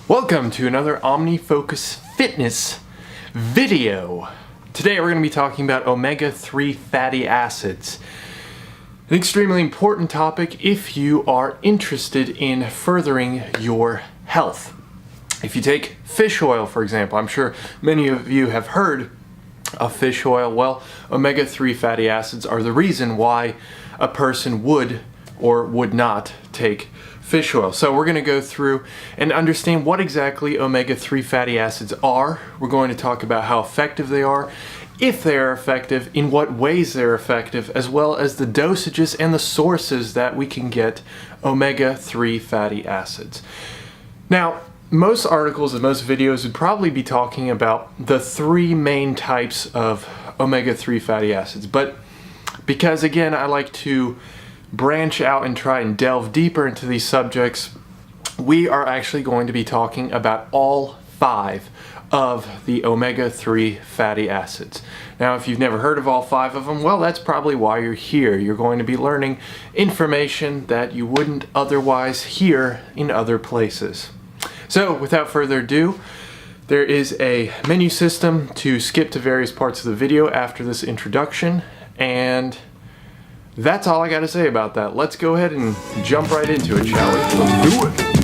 Welcome to another OmniFocus Fitness video. Today we're going to be talking about omega-3 fatty acids. An extremely important topic if you are interested in furthering your health. If you take fish oil, for example, I'm sure many of you have heard of fish oil. Well, omega-3 fatty acids are the reason why a person would or would not take fish oil. So we're going to go through and understand what exactly omega-3 fatty acids are. We're going to talk about how effective they are, if they are effective, in what ways they're effective, as well as the dosages and the sources that we can get omega-3 fatty acids. Now, most articles and most videos would probably be talking about the three main types of omega-3 fatty acids, but because again I like to branch out and try and delve deeper into these subjects, we are actually going to be talking about all 5 of the omega-3 fatty acids. Now, if you've never heard of all 5 of them, well, that's probably why you're here. You're going to be learning information that you wouldn't otherwise hear in other places. So, without further ado, there is a menu system to skip to various parts of the video after this introduction, and that's all I got to say about that. Let's go ahead and jump right into it, shall we? Let's do it!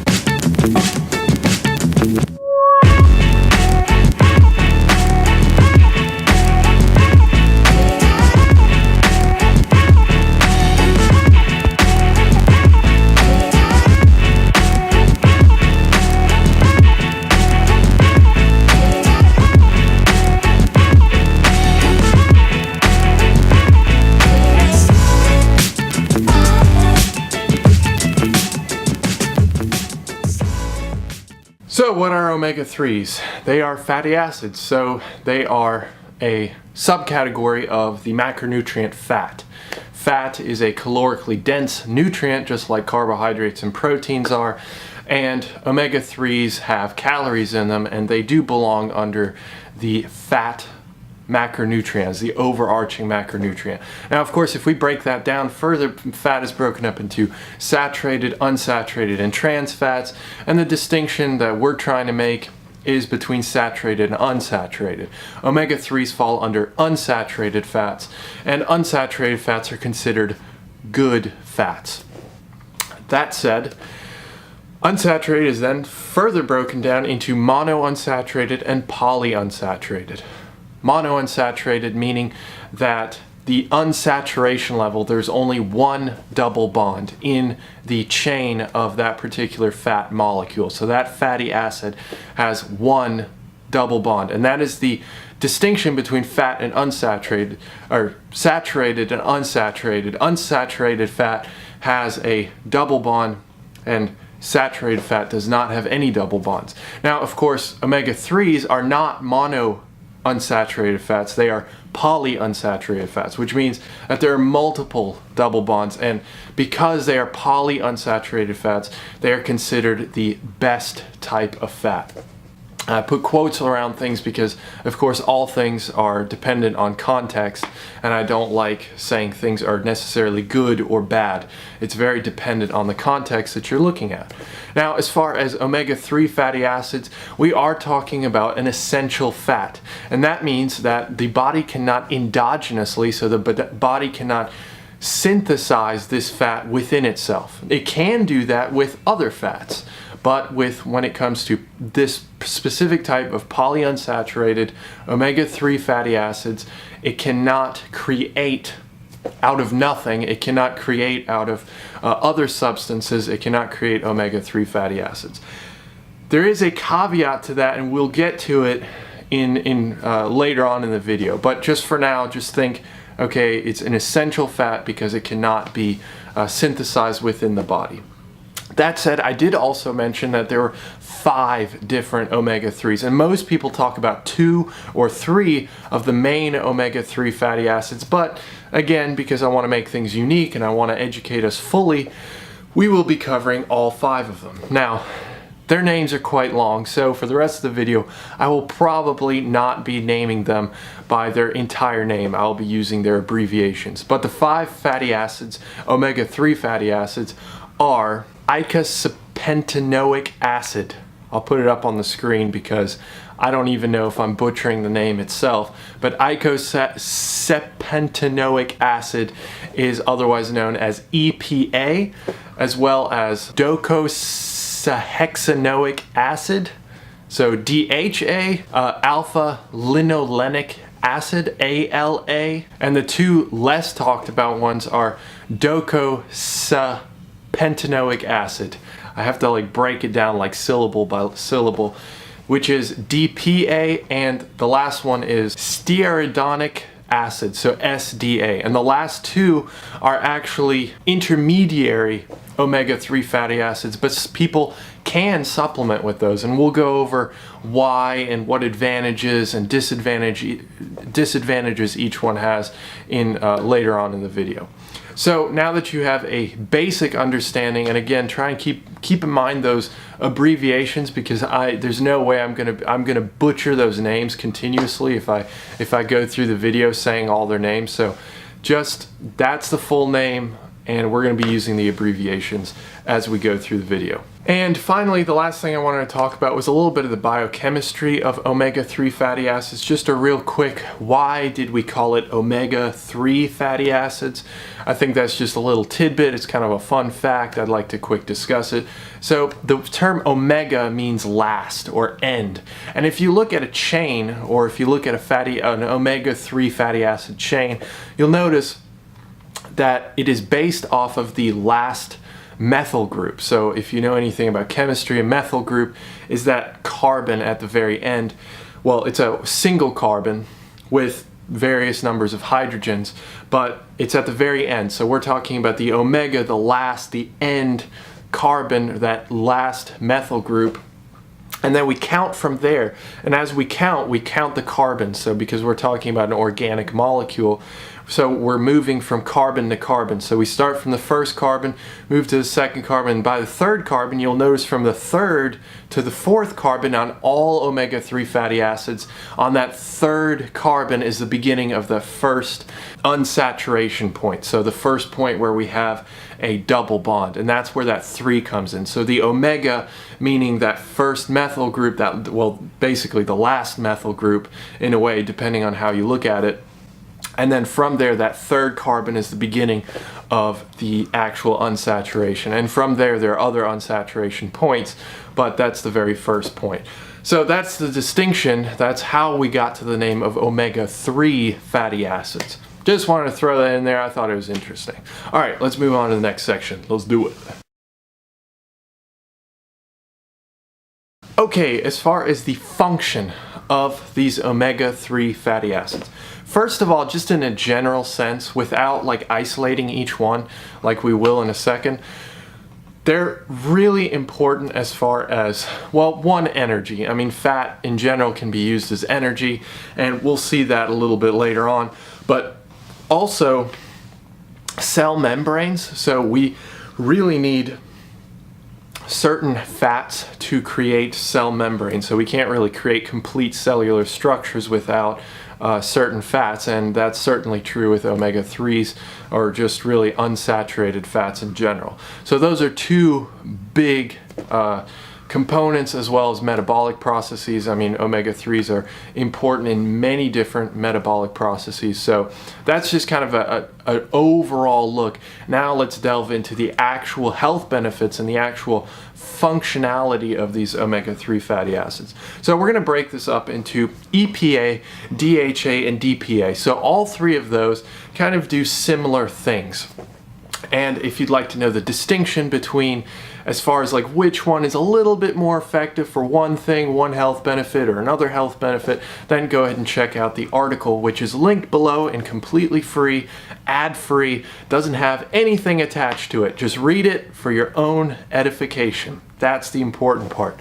So what are omega-3s? They are fatty acids, so they are a subcategory of the macronutrient fat. Fat is a calorically dense nutrient, just like carbohydrates and proteins are, and omega-3s have calories in them, and they do belong under the fat macronutrients, the overarching macronutrient. Now, of course, if we break that down further, fat is broken up into saturated, unsaturated, and trans fats, and the distinction that we're trying to make is between saturated and unsaturated. Omega-3s fall under unsaturated fats, and unsaturated fats are considered good fats. That said, unsaturated is then further broken down into monounsaturated and polyunsaturated. Monounsaturated meaning that the unsaturation level, there's only one double bond in the chain of that particular fat molecule. So that fatty acid has one double bond, and that is the distinction between fat and unsaturated, or saturated and unsaturated. Unsaturated fat has a double bond, and saturated fat does not have any double bonds. Now, of course, omega-3s are not monounsaturated fats, they are polyunsaturated fats, which means that there are multiple double bonds, and because they are polyunsaturated fats, they are considered the best type of fat. I put quotes around things because, of course, all things are dependent on context, and I don't like saying things are necessarily good or bad. It's very dependent on the context that you're looking at. Now, as far as omega-3 fatty acids, we are talking about an essential fat, and that means that the body cannot endogenously, so the body cannot synthesize this fat within itself. It can do that with other fats, but when it comes to this specific type of polyunsaturated omega-3 fatty acids, it cannot create out of nothing. It cannot create out of other substances. It cannot create omega-3 fatty acids. There is a caveat to that, and we'll get to it in later on in the video. But just for now, just think, okay, it's an essential fat because it cannot be synthesized within the body. That said, I did also mention that there were 5 different omega-3s, and most people talk about 2 or 3 of the main omega-3 fatty acids, but again, because I want to make things unique and I want to educate us fully, we will be covering all 5 of them. Now, their names are quite long, so for the rest of the video, I will probably not be naming them by their entire name. I'll be using their abbreviations. But the 5 fatty acids, omega-3 fatty acids, are icosapentaenoic acid, I'll put it up on the screen because I don't even know if I'm butchering the name itself, but eicosapentaenoic acid is otherwise known as EPA, as well as docosahexaenoic acid, so DHA, alpha linolenic acid, ALA, and the two less talked about ones are docosapentaenoic acid. I have to like break it down like syllable by syllable, which is DPA, and the last one is stearidonic acid, so SDA. And the last two are actually intermediary omega-3 fatty acids, but people can supplement with those, and we'll go over why and what advantages and disadvantages each one has in later on in the video. So now that you have a basic understanding, and again, try and keep in mind those abbreviations, because there's no way I'm gonna butcher those names continuously if I go through the video saying all their names. So just that's the full name, and we're going to be using the abbreviations as we go through the video. And finally, the last thing I wanted to talk about was a little bit of the biochemistry of omega-3 fatty acids. Just a real quick, why did we call it omega-3 fatty acids? I think that's just a little tidbit. It's kind of a fun fact. I'd like to quick discuss it. So the term omega means last or end. And if you look at a chain, or if you look at an omega-3 fatty acid chain, you'll notice that it is based off of the last methyl group. So if you know anything about chemistry, a methyl group is that carbon at the very end. Well, it's a single carbon with various numbers of hydrogens, but it's at the very end. So we're talking about the omega, the end carbon, that last methyl group. And then we count from there. And as we count the carbons. So because we're talking about an organic molecule, so we're moving from carbon to carbon. So we start from the first carbon, move to the second carbon, and by the third carbon, you'll notice from the third to the fourth carbon on all omega-3 fatty acids, on that third carbon is the beginning of the first unsaturation point. So the first point where we have a double bond, and that's where that 3 comes in. So the omega, meaning that first methyl group, basically the last methyl group in a way, depending on how you look at it. And then from there, that third carbon is the beginning of the actual unsaturation. And from there are other unsaturation points, but that's the very first point. So that's the distinction. That's how we got to the name of omega-3 fatty acids. Just wanted to throw that in there. I thought it was interesting. All right, let's move on to the next section. Let's do it. Okay, as far as the function of these omega-3 fatty acids. First of all, just in a general sense, without like isolating each one like we will in a second, they're really important as far as, well, one, energy. I mean, fat in general can be used as energy, and we'll see that a little bit later on, but also cell membranes. So we really need certain fats to create cell membranes. So we can't really create complete cellular structures without certain fats, and that's certainly true with omega-3s, or just really unsaturated fats in general. So those are two big components, as well as metabolic processes. I mean, omega-3s are important in many different metabolic processes. So that's just kind of an overall look. Now let's delve into the actual health benefits and the actual functionality of these omega-3 fatty acids. So we're going to break this up into EPA, DHA, and DPA. So all three of those kind of do similar things. And if you'd like to know the distinction between, as far as like which one is a little bit more effective for one thing, one health benefit, or another health benefit, then go ahead and check out the article, which is linked below and completely free, ad-free, doesn't have anything attached to it. Just read it for your own edification. That's the important part.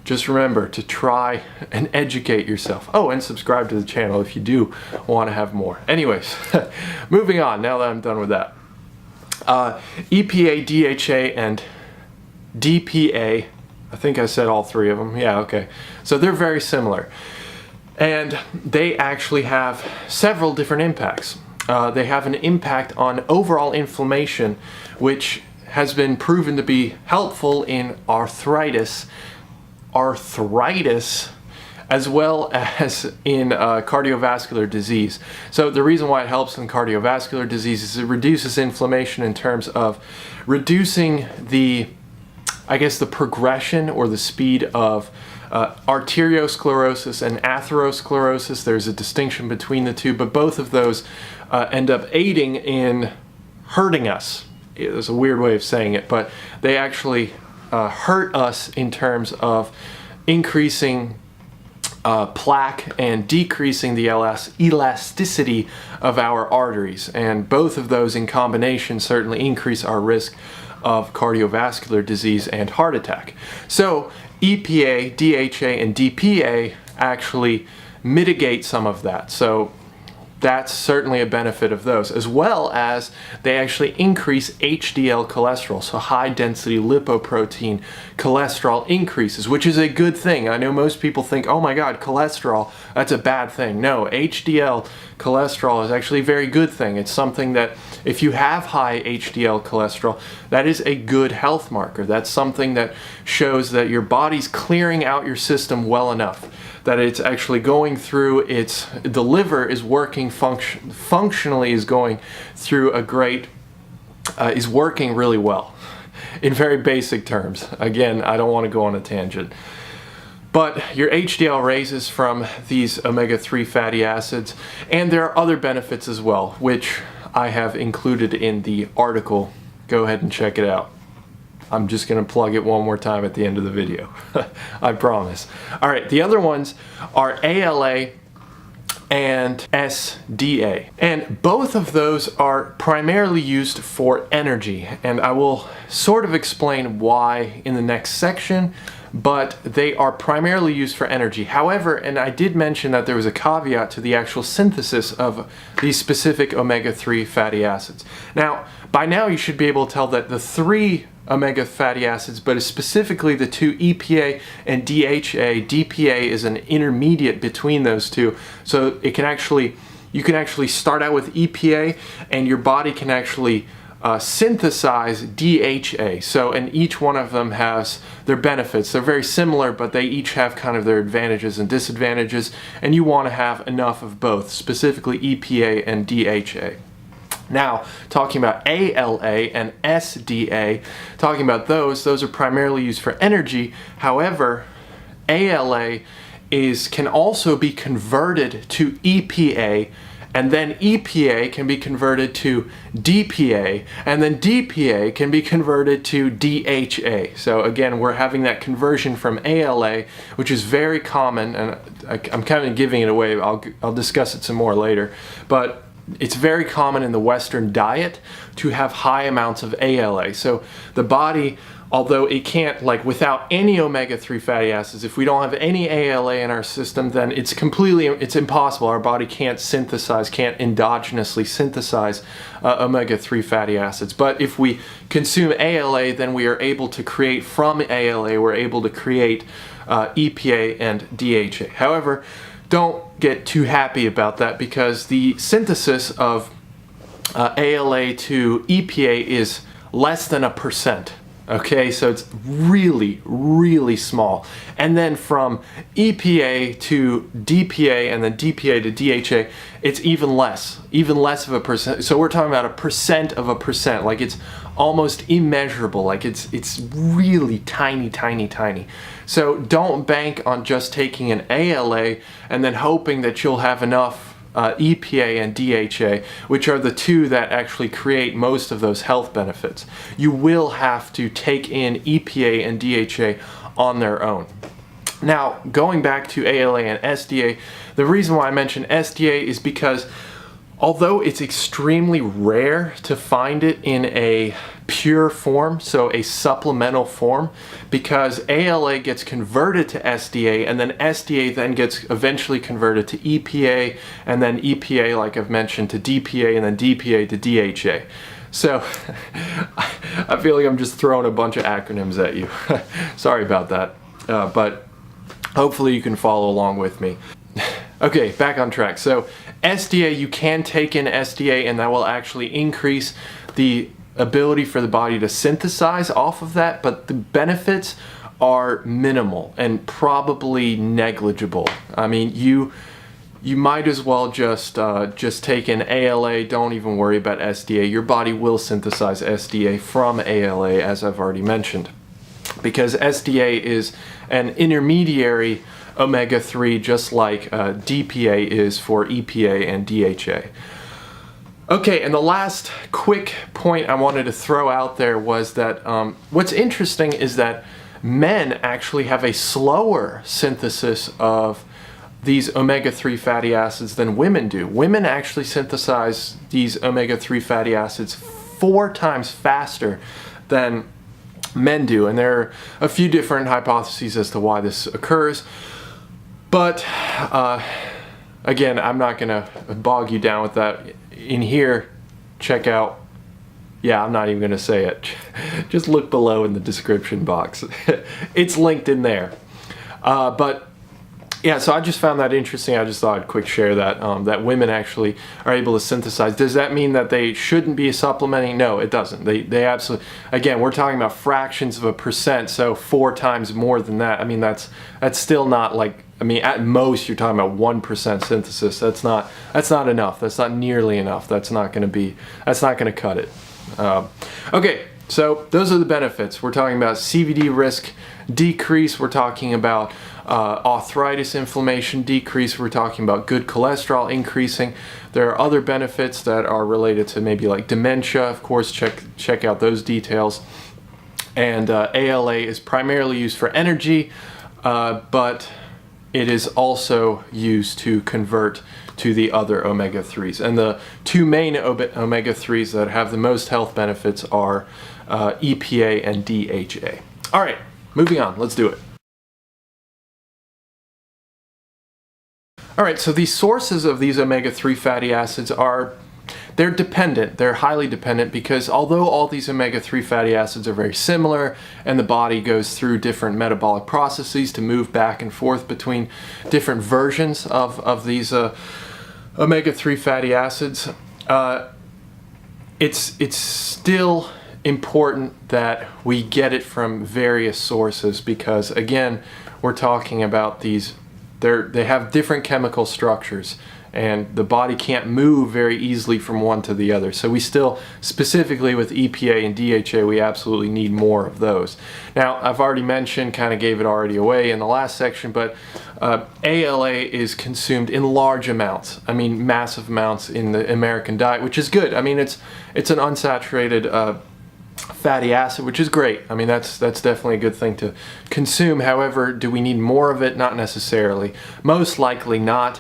Just remember to try and educate yourself. Oh, and subscribe to the channel if you do want to have more. Anyways, moving on, now that I'm done with that. EPA, DHA, and DPA, I think I said all three of them. Yeah, okay. So they're very similar. And they actually have several different impacts. They have an impact on overall inflammation, which has been proven to be helpful in arthritis, arthritis as well as in cardiovascular disease. So the reason why it helps in cardiovascular disease is it reduces inflammation in terms of reducing the progression or the speed of arteriosclerosis and atherosclerosis. There's a distinction between the two, but both of those end up aiding in hurting us. It's a weird way of saying it, but they actually hurt us in terms of increasing plaque and decreasing the elasticity of our arteries. And both of those in combination certainly increase our risk of cardiovascular disease and heart attack. So EPA, DHA, and DPA actually mitigate some of that. So that's certainly a benefit of those, as well as they actually increase HDL cholesterol, so high density lipoprotein cholesterol increases, which is a good thing. I know most people think, oh my God, cholesterol, that's a bad thing. No, HDL cholesterol is actually a very good thing. It's something that if you have high HDL cholesterol, that is a good health marker. That's something that shows that your body's clearing out your system well enough, that it's actually going through the liver is working functionally, is going through is working really well. In very basic terms. Again, I don't want to go on a tangent. But your HDL raises from these omega-3 fatty acids, and there are other benefits as well, which I have included in the article. Go ahead and check it out. I'm just going to plug it one more time at the end of the video. I promise. All right, the other ones are ALA and SDA. And both of those are primarily used for energy. And I will sort of explain why in the next section, but they are primarily used for energy. However, and I did mention that there was a caveat to the actual synthesis of these specific omega-3 fatty acids. Now, by now you should be able to tell that the three omega fatty acids, but specifically the two EPA and DHA. DPA is an intermediate between those two, so you can actually start out with EPA, and your body can actually synthesize DHA. So, and each one of them has their benefits. They're very similar, but they each have kind of their advantages and disadvantages, and you want to have enough of both, specifically EPA and DHA. Now, talking about ALA and SDA, talking about those are primarily used for energy. However, ALA can also be converted to EPA, and then EPA can be converted to DPA, and then DPA can be converted to DHA. So again, we're having that conversion from ALA, which is very common, and I'm kind of giving it away. I'll discuss it some more later, but it's very common in the Western diet to have high amounts of ALA. So the body, although it can't, without any omega-3 fatty acids, if we don't have any ALA in our system, then it's impossible. Our body can't endogenously synthesize omega-3 fatty acids. But if we consume ALA, then we are able to create from ALA, we're able to create EPA and DHA. However, don't get too happy about that, because the synthesis of ALA to EPA is less than 1%. Okay, so it's really, really small. And then from EPA to DPA and then DPA to DHA, it's even less of a percent. So we're talking about 1% of 1%. It's almost immeasurable. It's really tiny, tiny, tiny. So don't bank on just taking an ALA and then hoping that you'll have enough EPA and DHA, which are the two that actually create most of those health benefits. You will have to take in EPA and DHA on their own. Now, going back to ALA and SDA, the reason why I mention SDA is because although it's extremely rare to find it in a pure form, so a supplemental form, because ALA gets converted to SDA, and then SDA then gets eventually converted to EPA, and then EPA, like I've mentioned, to DPA, and then DPA to DHA. So I feel like I'm just throwing a bunch of acronyms at you. Sorry about that, but hopefully you can follow along with me. Okay, back on track. So SDA, you can take in SDA, and that will actually increase the ability for the body to synthesize off of that, but the benefits are minimal and probably negligible. I mean, you might as well just take an ALA. Don't even worry about SDA. Your body will synthesize SDA from ALA, as I've already mentioned, because SDA is an intermediary omega-3, just like DPA is for EPA and DHA. Okay, and the last quick point I wanted to throw out there was that what's interesting is that men actually have a slower synthesis of these omega-3 fatty acids than women do. Women actually synthesize these omega-3 fatty acids 4 times faster than men do, and there are a few different hypotheses as to why this occurs. But again, I'm not going to bog you down with that in here. Check out, yeah, I'm not even going to say it. Just look below in the description box. It's linked in there. But yeah, so I just found that interesting. I just thought I'd quick share that, that women actually are able to synthesize. Does that mean that they shouldn't be supplementing? No, it doesn't. They absolutely, again, we're talking about fractions of a percent, so 4 times more than that. I mean, that's still not like, I mean, at most you're talking about 1% synthesis. That's not enough. That's not nearly enough. That's not going to cut it. Okay, so those are the benefits. We're talking about CVD risk decrease. We're talking about arthritis, inflammation decrease. We're talking about good cholesterol increasing. There are other benefits that are related to maybe like dementia. Of course, check out those details. And ALA is primarily used for energy, but it is also used to convert to the other omega-3s. And the 2 main omega-3s that have the most health benefits are EPA and DHA. All right, moving on. Let's do it. All right, so the sources of these omega-3 fatty acids they're dependent. They're highly dependent because although all these omega-3 fatty acids are very similar and the body goes through different metabolic processes to move back and forth between different versions of these omega-3 fatty acids, it's still important that we get it from various sources because, again, we're talking about these, they have different chemical structures and the body can't move very easily from one to the other. So we still, specifically with EPA and DHA, we absolutely need more of those. Now, I've already mentioned, kind of gave it already away in the last section, but ALA is consumed in large amounts. I mean, massive amounts in the American diet, which is good. I mean, it's an unsaturated fatty acid, which is great. I mean, that's definitely a good thing to consume. However, do we need more of it? Not necessarily. Most likely not.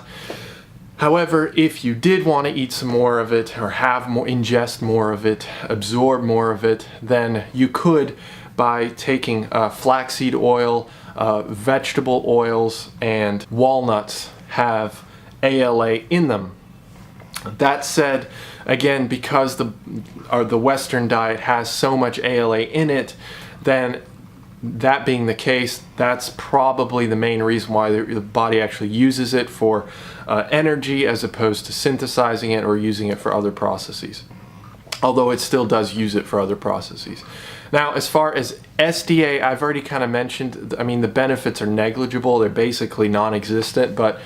However, if you did want to eat some more of it or ingest more of it, absorb more of it, then you could by taking flaxseed oil, vegetable oils, and walnuts have ALA in them. That said, again, because the Western diet has so much ALA in it, then that being the case, that's probably the main reason why the body actually uses it for energy as opposed to synthesizing it or using it for other processes. Although it still does use it for other processes. Now, as far as SDA, I've already kind of mentioned, I mean, the benefits are negligible. They're basically non-existent, but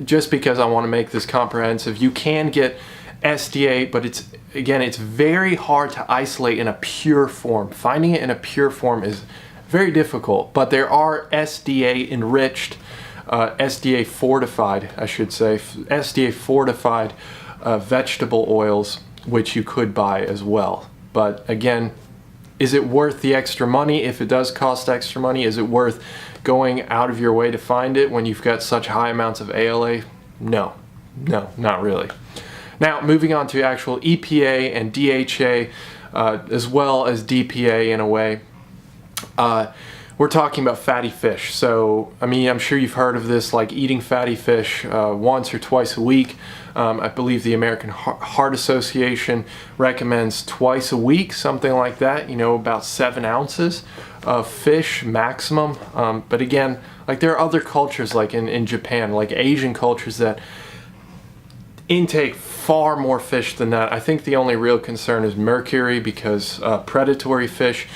just because I want to make this comprehensive, you can get SDA, but it's very hard to isolate in a pure form. Finding it in a pure form is very difficult, but there are SDA enriched, SDA fortified, I should say, SDA fortified vegetable oils, which you could buy as well. But again, is it worth the extra money? If it does cost extra money, is it worth going out of your way to find it when you've got such high amounts of ALA? No, not really. Now, moving on to actual EPA and DHA, as well as DPA in a way. We're talking about fatty fish. So, I mean, I'm sure you've heard of this, like eating fatty fish once or twice a week. I believe the American Heart Association recommends twice a week, something like that, about 7 ounces of fish maximum. But again, like there are other cultures like in Japan, like Asian cultures that intake far more fish than that. I think the only real concern is mercury because predatory fish,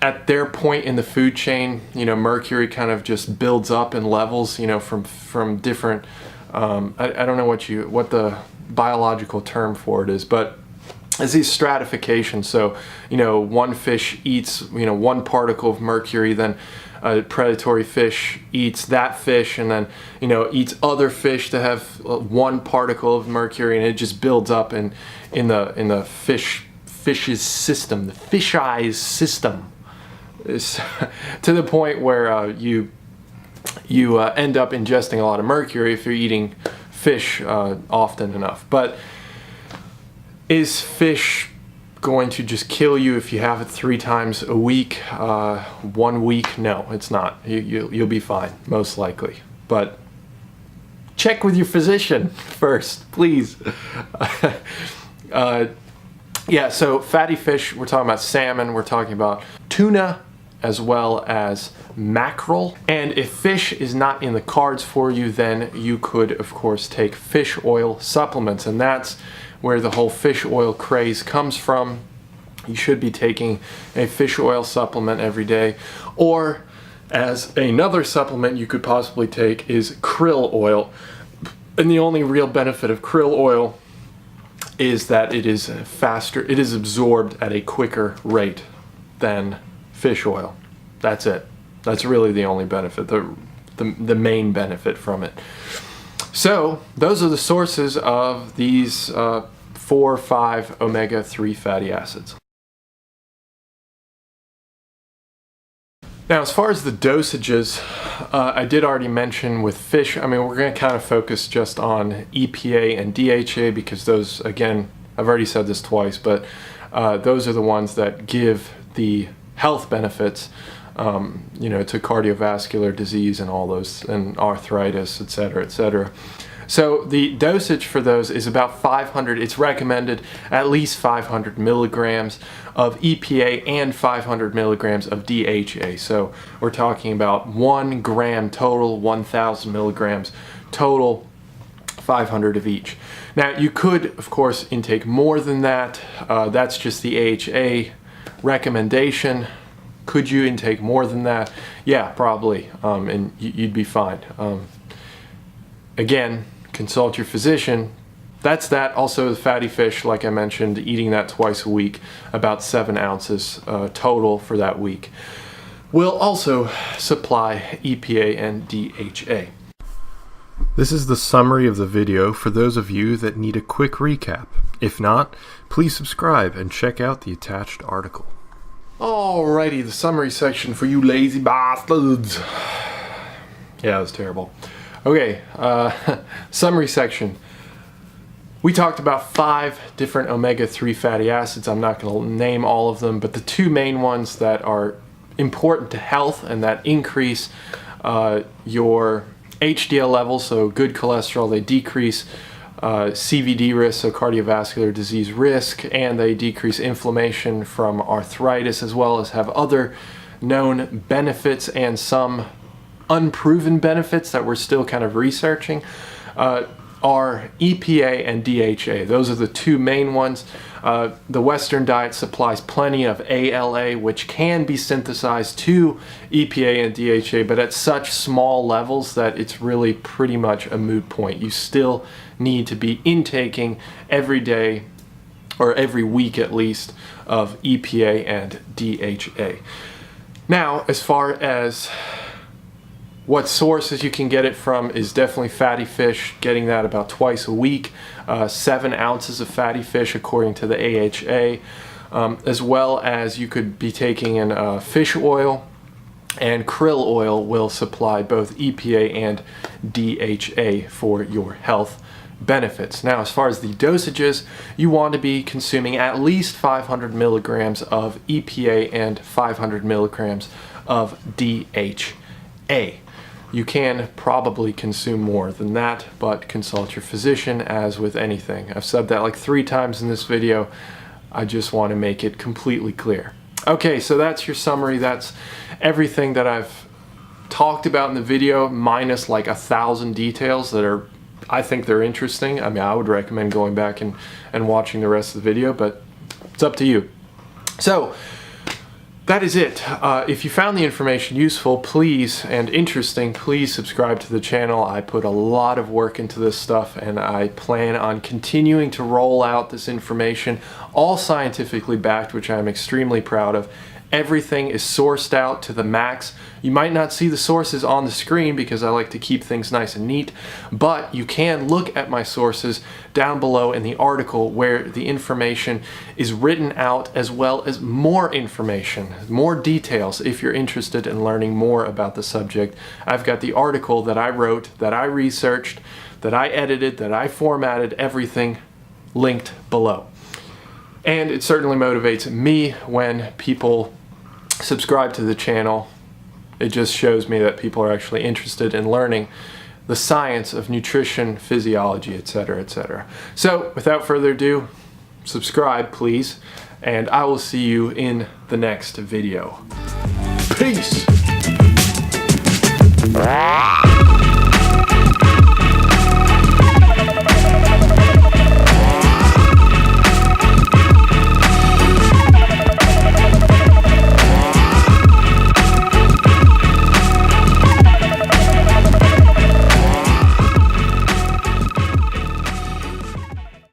at their point in the food chain, you know, mercury kind of just builds up in levels, you know, from different, I don't know what the biological term for it is, but as these stratifications. So, you know, one fish eats, you know, one particle of mercury, then a predatory fish eats that fish, and then, you know, eats other fish that have one particle of mercury, and it just builds up in the fish's system, the fish eye's system, is to the point where you end up ingesting a lot of mercury if you're eating fish often enough. But is fish going to just kill you if you have it 3 times a week, 1 week? No, it's not. You'll be fine, most likely. But check with your physician first, please. Yeah, so fatty fish, we're talking about salmon, we're talking about tuna, as well as mackerel. And if fish is not in the cards for you, then you could, of course, take fish oil supplements, and that's where the whole fish oil craze comes from. You should be taking a fish oil supplement every day. Or, as another supplement you could possibly take, is krill oil. And the only real benefit of krill oil is that it is faster, it is absorbed at a quicker rate than fish oil. That's it. That's really the only benefit, the main benefit from it. So those are the sources of these 4 or 5 omega-3 fatty acids. Now, as far as the dosages, I did already mention with fish, I mean, we're going to kind of focus just on EPA and DHA because those, again, I've already said this twice, but those are the ones that give the health benefits, you know, to cardiovascular disease and all those, and arthritis, etc., etc. So the dosage for those is about 500, it's recommended at least 500 milligrams of EPA and 500 milligrams of DHA. So we're talking about 1 gram total, 1,000 milligrams total, 500 of each. Now you could, of course, intake more than that. That's just the AHA recommendation. Could you intake more than that? Yeah, probably, and you'd be fine. Again, consult your physician. That's that. Also, the fatty fish, like I mentioned, eating that twice a week, about 7 ounces total for that week, will also supply EPA and DHA. This is the summary of the video for those of you that need a quick recap. If not, please subscribe and check out the attached article. Alrighty, the summary section for you lazy bastards. Yeah, that was terrible. Okay, summary section. We talked about 5 different omega-3 fatty acids. I'm not going to name all of them, but the 2 main ones that are important to health and that increase your HDL levels, so good cholesterol, they decrease CVD risk, so cardiovascular disease risk, and they decrease inflammation from arthritis, as well as have other known benefits and some unproven benefits that we're still kind of researching, are EPA and DHA. Those are the 2 main ones. The Western diet supplies plenty of ALA, which can be synthesized to EPA and DHA, but at such small levels that it's really pretty much a moot point. You still need to be intaking every day, or every week at least, of EPA and DHA. Now, as far as what sources you can get it from, is definitely fatty fish, getting that about twice a week, 7 ounces of fatty fish according to the AHA, as well as you could be taking in fish oil, and krill oil will supply both EPA and DHA for your health benefits. Now, as far as the dosages, you want to be consuming at least 500 milligrams of EPA and 500 milligrams of DHA. You can probably consume more than that, but consult your physician, as with anything. I've said that like 3 times in this video. I just want to make it completely clear. Okay, so that's your summary. That's everything that I've talked about in the video, minus like 1,000 details that are, I think they're interesting. I mean, I would recommend going back and watching the rest of the video, but it's up to you. So, that is it. If you found the information useful, please, and interesting, please subscribe to the channel. I put a lot of work into this stuff, and I plan on continuing to roll out this information, all scientifically backed, which I'm extremely proud of. Everything is sourced out to the max. You might not see the sources on the screen because I like to keep things nice and neat, but you can look at my sources down below in the article where the information is written out, as well as more information, more details if you're interested in learning more about the subject. I've got the article that I wrote, that I researched, that I edited, that I formatted, everything linked below. And it certainly motivates me when people subscribe to the channel. It just shows me that people are actually interested in learning the science of nutrition, physiology, etc., etc. So, without further ado, subscribe, please, and I will see you in the next video. Peace!